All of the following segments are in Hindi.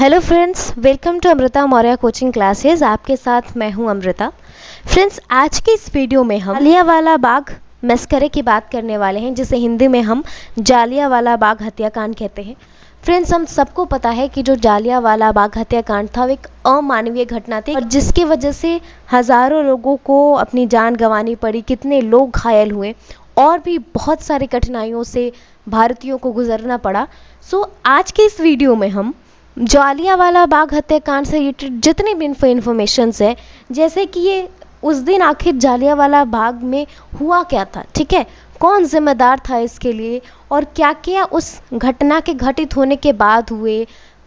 Hello friends, welcome to Amrita Maurya coaching classes. आपके साथ मैं हूं अमृता। फ्रेंड्स, आज की इस वीडियो में हम जालियांवाला बाग मस्करे की बात करने वाले हैं, जिसे हिंदी में हम जालियांवाला बाग हत्याकांड कहते हैं। फ्रेंड्स, हम सबको पता है कि जो जालियांवाला बाग हत्याकांड था वो एक अमानवीय घटना थी और जिसकी वजह से हज़ारों लोगों को अपनी जान गंवानी पड़ी, कितने लोग घायल हुए और भी बहुत सारी कठिनाइयों से भारतीयों को गुजरना पड़ा। सो आज के इस वीडियो में हम जालियांवाला बाग हत्याकांड से रिलेटेड जितनी भी इन्फॉर्मेशंस है, जैसे कि ये उस दिन आखिर जालियांवाला बाग में हुआ क्या था, ठीक है, कौन जिम्मेदार था इसके लिए और क्या क्या उस घटना के घटित होने के बाद हुए,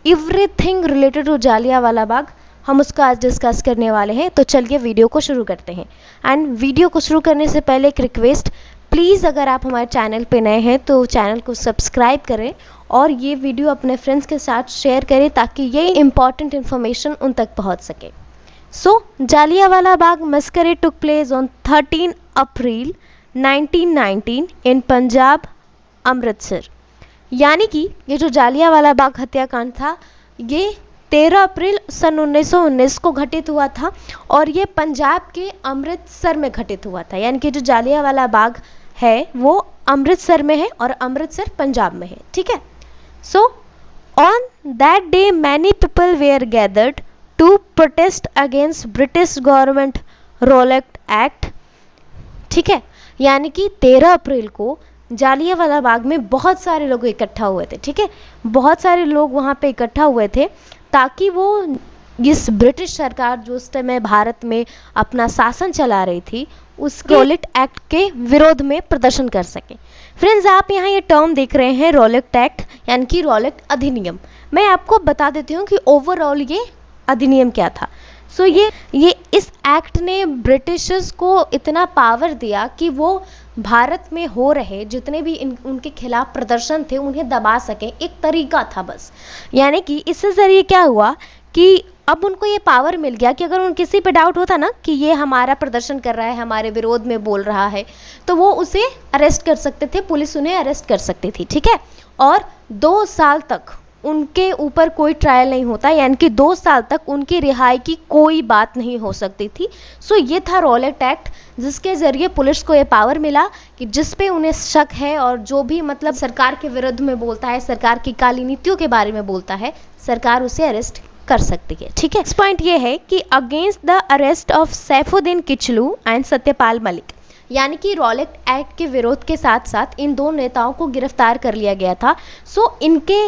everything related to Jallianwala Bagh हम उसको आज डिस्कस करने वाले हैं। तो चलिए वीडियो को शुरू करते हैं। एंड वीडियो को शुरू करने से पहले एक रिक्वेस्ट, प्लीज़ अगर आप हमारे चैनल पे नए हैं तो चैनल को सब्सक्राइब करें और ये वीडियो अपने फ्रेंड्स के साथ शेयर करें ताकि ये इम्पॉर्टेंट इन्फॉर्मेशन उन तक पहुंच सके। सो Jallianwala Bagh मस्करे took place on 13 अप्रैल 1919 इन पंजाब, अमृतसर। यानी कि ये जो जालियांवाला बाग हत्याकांड था ये 13 अप्रैल सन 1919 को घटित हुआ था और ये पंजाब के अमृतसर में घटित हुआ था। यानी कि जो जालियांवाला बाग है वो अमृतसर में है और अमृतसर पंजाब में है, ठीक है। So on that day many people were gathered to protest against British government Rowlatt Act, ठीक है। यानी कि 13 अप्रैल को जालियांवाला बाग में बहुत सारे लोग इकट्ठा हुए थे, ठीक है, बहुत सारे लोग वहाँ पे इकट्ठा हुए थे ताकि वो इस ब्रिटिश सरकार जो उस समय भारत में अपना शासन चला रही थी उस रॉलेट एक्ट के विरोध में प्रदर्शन कर सके। फ्रेंड्स, आप यहाँ ये टर्म देख रहे हैं रॉलेट एक्ट, यानी कि रॉलेट अधिनियम। मैं आपको बता देती हूँ कि ओवरऑल ये अधिनियम क्या था। सो ये इस एक्ट ने ब्रिटिशर्स को इतना पावर दिया कि वो भारत में हो रहे जितने भी उनके खिलाफ प्रदर्शन थे उन्हें दबा सकें, एक तरीका था बस। यानी कि इससे ज़रिए क्या हुआ कि अब उनको ये पावर मिल गया कि अगर उन किसी पे डाउट होता ना कि ये हमारा प्रदर्शन कर रहा है, हमारे विरोध में बोल रहा है, तो वो उसे अरेस्ट कर सकते थे, पुलिस उन्हें अरेस्ट कर सकती थी, ठीक है। और 2 साल तक उनके ऊपर कोई ट्रायल नहीं होता, यानी कि 2 साल तक उनकी रिहाई की कोई बात नहीं हो सकती थी। सो ये था रॉलेट एक्ट, जिसके ज़रिए पुलिस को ये पावर मिला कि जिस पे उन्हें शक है और जो भी मतलब सरकार के विरुद्ध में बोलता है, सरकार की काली नीतियों के बारे में बोलता है, सरकार उसे अरेस्ट कर सकती है, ठीक है। नेक्स्ट पॉइंट ये है कि against the arrest of Saifuddin Kitchlew and Satyapal Malik, यानी कि रॉलेट एक्ट के विरोध के साथ साथ इन 2 नेताओं को गिरफ्तार कर लिया गया था। सो इनके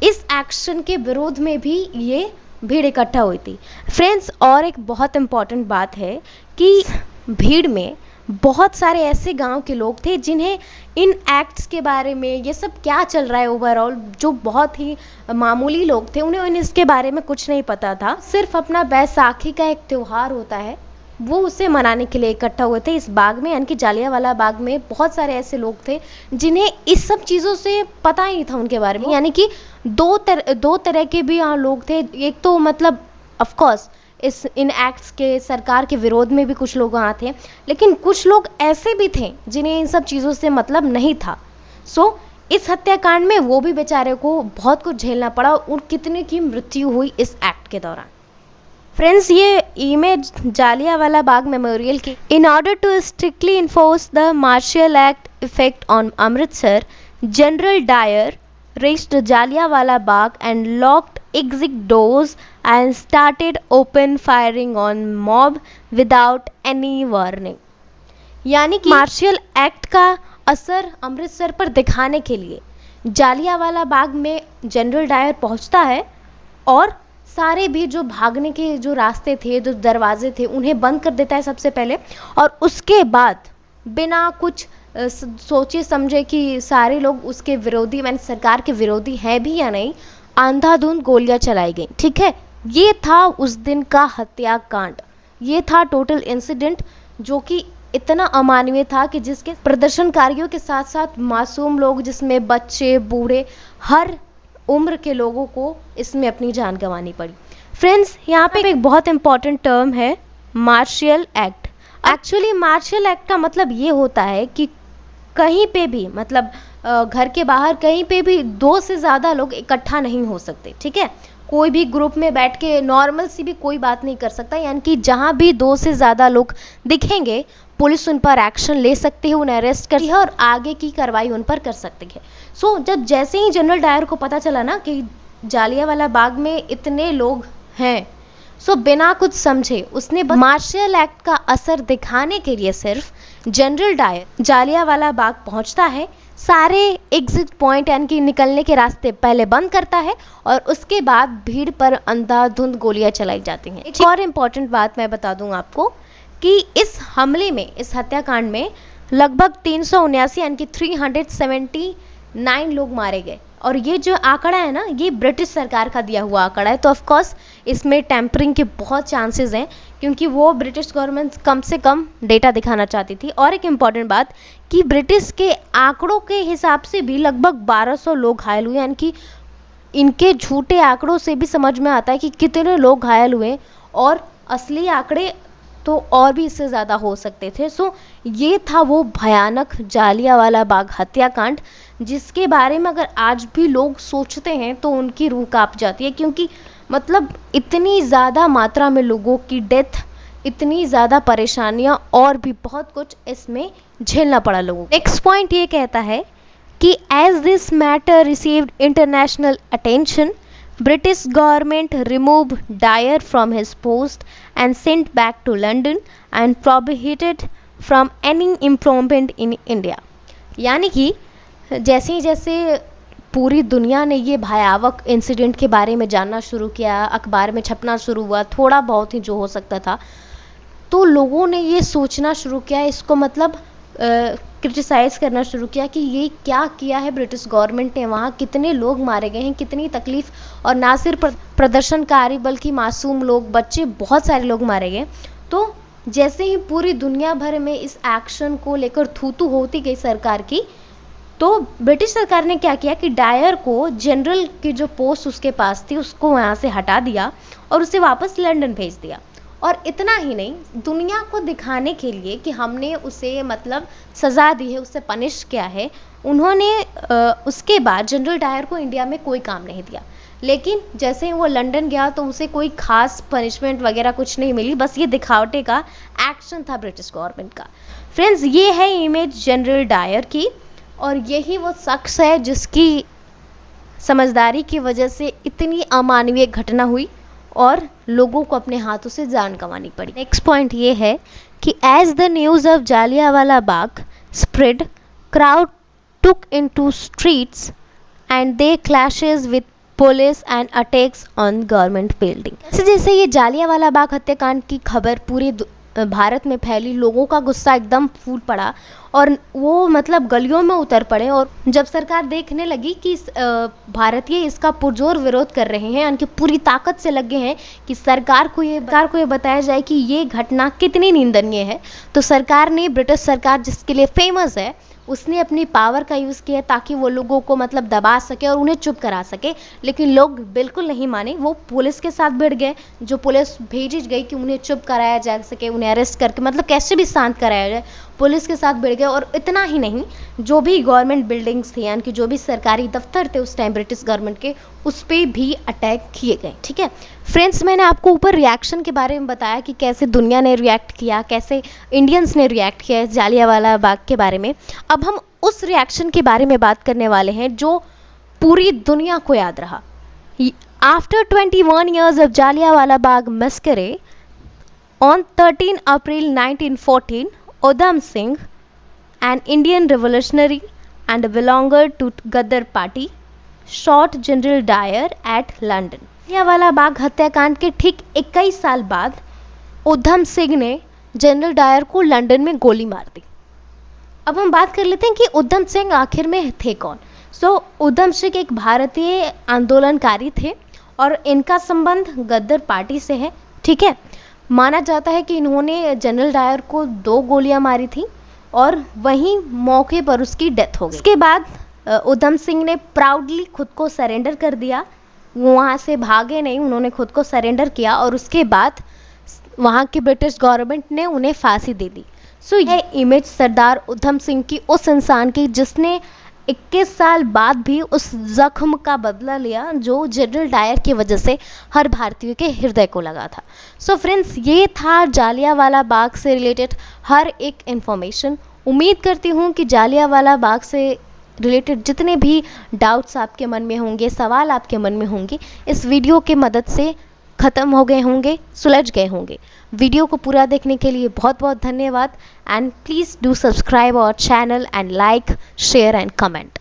इस एक्शन के विरोध में भी ये भीड़ इकट्ठा हुई थी। फ्रेंड्स, और एक बहुत इम्पॉर्टेंट बात है कि भीड़ में बहुत सारे ऐसे गांव के लोग थे जिन्हें इन एक्ट्स के बारे में, ये सब क्या चल रहा है ओवरऑल, जो बहुत ही मामूली लोग थे, उन्हें इसके बारे में कुछ नहीं पता था। सिर्फ अपना बैसाखी का एक त्यौहार होता है, वो उसे मनाने के लिए इकट्ठा हुए थे इस बाग में। यानी कि जालियांवाला बाग में बहुत सारे ऐसे लोग थे जिन्हें इस सब चीज़ों से पता ही नहीं था उनके बारे में। यानी कि दो तरह के भी यहाँ लोग थे। एक तो मतलब ऑफ कोर्स इन एक्ट्स के सरकार के विरोध में भी कुछ लोग वहाँ थे, लेकिन कुछ लोग ऐसे भी थे जिन्हें इन सब चीज़ों से मतलब नहीं था। सो इस हत्याकांड में वो भी बेचारे को बहुत कुछ झेलना पड़ा और कितने की मृत्यु हुई इस एक्ट के दौरान। फ्रेंड्स, ये इमेज जालियांवाला बाग मेमोरियल की, in order to strictly enforce the martial act effect on Amritsar, General Dyer reached Jallianwala Bagh and locked exit doors and started open firing on mob without any warning। यानी कि मार्शल एक्ट का असर अमृतसर पर दिखाने के लिए जालियांवाला बाग में जनरल डायर पहुंचता है और सारे भी जो भागने के जो रास्ते थे, जो दरवाजे थे, उन्हें बंद कर देता है सबसे पहले। और उसके बाद बिना कुछ सोचे समझे कि सारे लोग उसके विरोधी, मैंने सरकार के विरोधी हैं भी या नहीं, अंधाधुंध गोलियां चलाई गई, ठीक है। ये था उस दिन का हत्याकांड, ये था टोटल इंसिडेंट जो कि इतना अमानवीय था कि जिसके प्रदर्शनकारियों के साथ साथ मासूम लोग, जिसमें बच्चे, बूढ़े, हर उम्र के लोगों को इसमें अपनी जान गंवानी पड़ी। फ्रेंड्स, यहाँ पे एक बहुत इंपॉर्टेंट टर्म है martial act. Actually martial act का मतलब ये होता है कि कहीं पे भी, मतलब घर के बाहर कहीं पे भी 2 से ज़्यादा लोग इकट्ठा नहीं हो सकते, ठीक है। कोई भी ग्रुप में बैठ के नॉर्मल सी भी कोई बात नहीं कर सकता, यानी कि जहाँ भी 2 से ज़्यादा लोग दिखेंगे पुलिस उन पर एक्शन ले सकती है, उन्हें अरेस्ट करती है और आगे की कार्रवाई उन पर कर सकती है। सो जब जैसे ही जनरल डायर को पता चला ना कि जालियांवाला बाग में इतने लोग हैं, सो बिना कुछ समझे उसने मार्शल एक्ट का असर दिखाने के लिए सिर्फ जनरल डायर जालियांवाला बाग पहुंचता है, सारे एग्जिट पॉइंट यानी कि निकलने के रास्ते पहले बंद करता है और उसके बाद भीड़ पर अंधाधुंध गोलियां चलाई जाती हैं। एक और इम्पॉर्टेंट बात मैं बता दूं आपको कि इस हमले में, इस हत्याकांड में लगभग 379 यानी कि 379 लोग मारे गए। और ये जो आंकड़ा है ना, ये ब्रिटिश सरकार का दिया हुआ आंकड़ा है, तो ऑफ कोर्स इसमें टेम्परिंग के बहुत चांसेस हैं, क्योंकि वो ब्रिटिश गवर्नमेंट कम से कम डेटा दिखाना चाहती थी। और एक इम्पॉर्टेंट बात कि ब्रिटिश के आंकड़ों के हिसाब से भी लगभग 1200 लोग घायल हुए, यानी कि इनके झूठे आंकड़ों से भी समझ में आता है कि कितने लोग घायल हुए, और असली आंकड़े तो और भी इससे ज़्यादा हो सकते थे। सो ये था वो भयानक जालियांवाला बाग हत्याकांड, जिसके बारे में अगर आज भी लोग सोचते हैं तो उनकी रूह कांप जाती है, क्योंकि मतलब इतनी ज़्यादा मात्रा में लोगों की डेथ, इतनी ज़्यादा परेशानियां और भी बहुत कुछ इसमें झेलना पड़ा लोगों को। नेक्स्ट पॉइंट ये कहता है कि as this matter received international attention, British government removed Dyer from his post and sent back to London and prohibited from any employment in India। यानी कि जैसे जैसे पूरी दुनिया ने ये भयावह इंसिडेंट के बारे में जानना शुरू किया, अखबार में छपना शुरू हुआ, थोड़ा बहुत ही जो हो सकता था, तो लोगों ने ये सोचना शुरू किया, इसको मतलब क्रिटिसाइज़ करना शुरू किया कि ये क्या किया है ब्रिटिश गवर्नमेंट ने, वहाँ कितने लोग मारे गए हैं, कितनी तकलीफ़, और ना सिर्फ प्रदर्शनकारी बल्कि मासूम लोग, बच्चे, बहुत सारे लोग मारे गए। तो जैसे ही पूरी दुनिया भर में इस एक्शन को लेकर थू-थू होती गई सरकार की, तो ब्रिटिश सरकार ने क्या किया कि डायर को जनरल की जो पोस्ट उसके पास थी उसको वहाँ से हटा दिया और उसे वापस लंदन भेज दिया। और इतना ही नहीं, दुनिया को दिखाने के लिए कि हमने उसे मतलब सज़ा दी है, उसे पनिश किया है, उन्होंने उसके बाद जनरल डायर को इंडिया में कोई काम नहीं दिया। लेकिन जैसे ही वो लंदन गया तो उसे कोई खास पनिशमेंट वगैरह कुछ नहीं मिली, बस ये दिखावटे का एक्शन था ब्रिटिश गवर्नमेंट का। फ्रेंड्स, ये है इमेज जनरल डायर की, और यही वो शख्स है जिसकी समझदारी की वजह से इतनी अमानवीय घटना हुई और लोगों को अपने हाथों से जान गंवानी पड़ी। नेक्स्ट पॉइंट ये है कि as the news of Jallianwala Bagh spread, crowd took into streets and they clashes with police and attacks on government building. जैसे जैसे ये जालियांवाला बाग हत्याकांड की खबर पूरे भारत में फैली, लोगों का गुस्सा एकदम फूट पड़ा और वो मतलब गलियों में उतर पड़े। और जब सरकार देखने लगी कि भारतीय इसका पुरजोर विरोध कर रहे हैं, यानी कि पूरी ताकत से लगे हैं कि सरकार को ये बताया जाए कि ये घटना कितनी निंदनीय है, तो सरकार ने, ब्रिटिश सरकार जिसके लिए फेमस है, उसने अपनी पावर का यूज़ किया ताकि वो लोगों को मतलब दबा सके और उन्हें चुप करा सके। लेकिन लोग बिल्कुल नहीं माने, वो पुलिस के साथ भिड़ गए, जो पुलिस भेजी गई कि उन्हें चुप कराया जा सके, उन्हें अरेस्ट करके मतलब कैसे भी शांत कराया जाए, पुलिस के साथ भिड़ गए। और इतना ही नहीं, जो भी गवर्नमेंट बिल्डिंग्स थी, यानी कि जो भी सरकारी दफ्तर थे उस टाइम ब्रिटिश गवर्नमेंट के, उस पर भी अटैक किए गए। ठीक है फ्रेंड्स, मैंने आपको ऊपर रिएक्शन के बारे में बताया कि कैसे दुनिया ने रिएक्ट किया, कैसे इंडियंस ने रिएक्ट किया जालियांवाला बाग के बारे में। अब हम उस रिएक्शन के बारे में बात करने वाले हैं जो पूरी दुनिया को याद रहा। After 21 years of Jallianwala Bagh massacre, on 13 April 1914, Udham Singh, an Indian revolutionary and a belonger to Ghadar party, shot General Dyer at London। Jallianwala Bagh हत्याकांड के ठीक 21 साल बाद उधम सिंह ने जनरल डायर को लंदन में गोली मार दी। अब हम बात कर लेते हैं कि उधम सिंह आखिर में थे कौन। उधम सिंह एक भारतीय आंदोलनकारी थे और इनका संबंध गद्दर पार्टी से है। ठीक है, माना जाता है कि इन्होंने जनरल डायर को 2 गोलियां मारी थी और वहीं मौके पर उसकी डेथ हो गई। इसके बाद उधम सिंह ने प्राउडली खुद को सरेंडर कर दिया, वहाँ से भागे नहीं, उन्होंने खुद को सरेंडर किया और उसके बाद वहाँ की ब्रिटिश गवर्नमेंट ने उन्हें फांसी दे दी। यह इमेज सरदार उधम सिंह की, उस इंसान की जिसने 21 साल बाद भी उस जख्म का बदला लिया जो जनरल डायर की वजह से हर भारतीय के हृदय को लगा था। सो फ्रेंड्स, ये था जालियांवाला बाग से रिलेटेड हर एक इंफॉर्मेशन। उम्मीद करती हूँ कि जालियांवाला बाग से रिलेटेड जितने भी डाउट्स आपके मन में होंगे, सवाल आपके मन में होंगे, इस वीडियो के मदद से ख़त्म हो गए होंगे, सुलझ गए होंगे। वीडियो को पूरा देखने के लिए बहुत बहुत धन्यवाद and please do subscribe our channel and like, share and comment.